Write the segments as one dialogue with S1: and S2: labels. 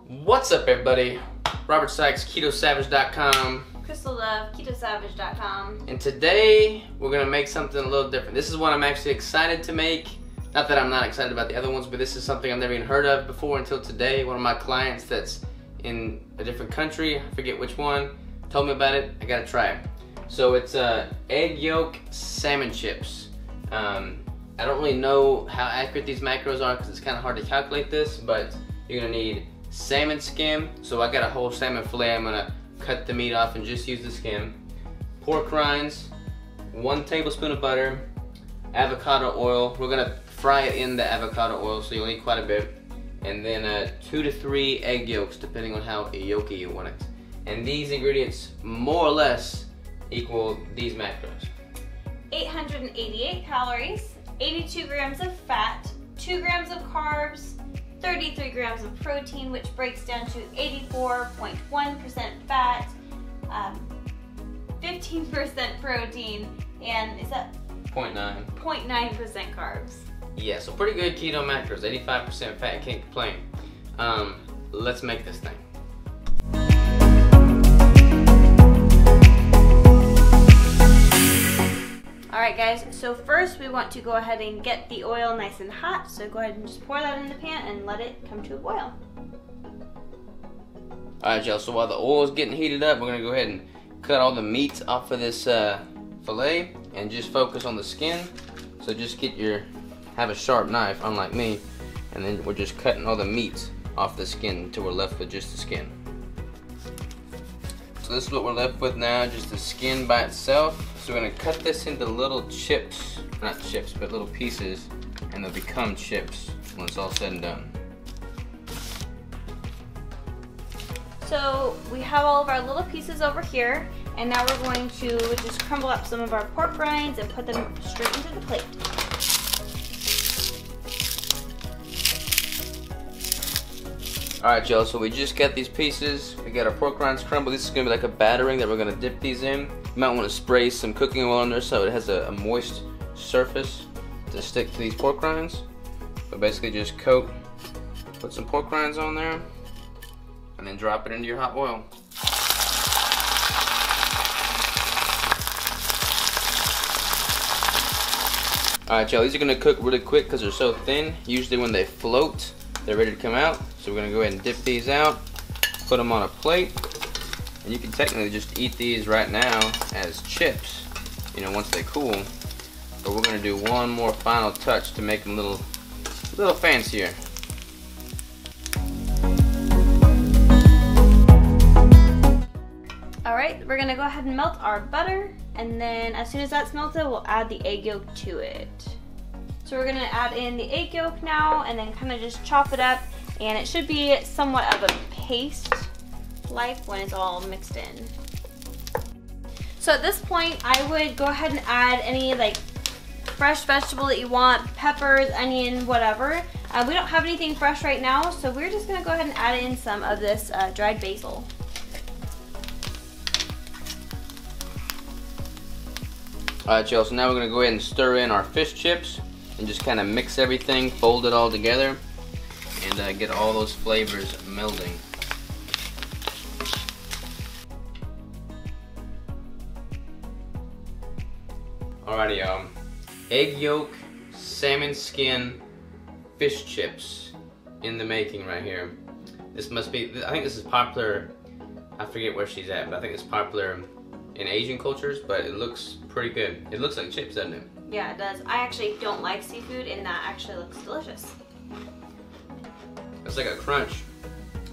S1: What's up, everybody? Robert Sykes, KetoSavage.com.
S2: Crystal Love, KetoSavage.com.
S1: And today we're gonna make something a little different. This is one I'm actually excited to make. Not that I'm not excited about the other ones, but this is something I've never even heard of before until today. One of my clients that's in a different country, I forget which one, told me about it. I gotta try it. So it's egg yolk salmon chips. I don't really know how accurate these macros are because it's kind of hard to calculate this, but you're gonna need salmon skin. So I got a whole salmon fillet. I'm gonna cut the meat off and just use the skin. Pork rinds, 1 tablespoon of butter, avocado oil. We're gonna fry it in the avocado oil, so you'll need quite a bit. And then 2 to 3 egg yolks, depending on how yolky you want it. And these ingredients more or less equal these macros.
S2: 888 calories, 82 grams of fat, 2 grams of carbs, 33 grams of protein, which breaks down to 84.1% fat, 15% protein, and is that 0.9% carbs.
S1: Yeah, so pretty good keto macros, 85% fat, can't complain. Let's make this thing.
S2: Alright guys, so first we want to go ahead and get the oil nice and hot, so go ahead and just pour that in the pan and let it come to a boil.
S1: Alright y'all, so while the oil is getting heated up, we're going to go ahead and cut all the meat off of this fillet and just focus on the skin. So just have a sharp knife, unlike me, and then we're just cutting all the meat off the skin until we're left with just the skin. So this is what we're left with now, just the skin by itself. So we're gonna cut this into little chips, not chips, but little pieces, and they'll become chips when it's all said and done.
S2: So we have all of our little pieces over here, and now we're going to just crumble up some of our pork rinds and put them straight into the plate.
S1: Alright y'all, so we just got these pieces. We got our pork rinds crumbled. This is going to be like a battering that we're going to dip these in. You might want to spray some cooking oil on there so it has a moist surface to stick to these pork rinds. So basically just put some pork rinds on there, and then drop it into your hot oil. Alright y'all, these are going to cook really quick because they're so thin. Usually when they float, they're ready to come out. So we're going to go ahead and dip these out, put them on a plate, and you can technically just eat these right now as chips, you know, once they cool. But we're going to do one more final touch to make them a little fancier.
S2: Alright, we're going to go ahead and melt our butter, and then as soon as that's melted, we'll add the egg yolk to it. So we're going to add in the egg yolk now, and then kind of just chop it up, and it should be somewhat of a paste-like when it's all mixed in. So at this point, I would go ahead and add any like fresh vegetable that you want, peppers, onion, whatever. We don't have anything fresh right now, so we're just going to go ahead and add in some of this dried basil.
S1: Alright y'all, so now we're going to go ahead and stir in our fish chips and just kind of mix everything, fold it all together, and get all those flavors melding. Alrighty y'all, egg yolk, salmon skin, fish chips in the making right here. This must be, I think this is popular, I forget where she's at, but I think it's popular in Asian cultures, but it looks pretty good. It looks like chips, doesn't it?
S2: Yeah, it does. I actually don't like seafood, and that actually looks delicious.
S1: It's like a crunch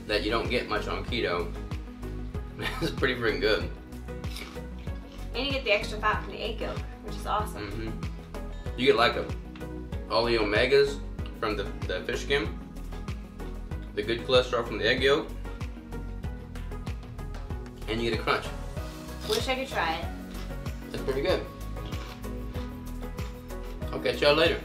S1: that you don't get much on keto. It's pretty freaking good.
S2: And you get the extra fat from the egg yolk, which is awesome.
S1: You get like all the omegas from the fish skin, the good cholesterol from the egg yolk, and you get a crunch.
S2: Wish I could try it.
S1: That's pretty good. I'll catch y'all later.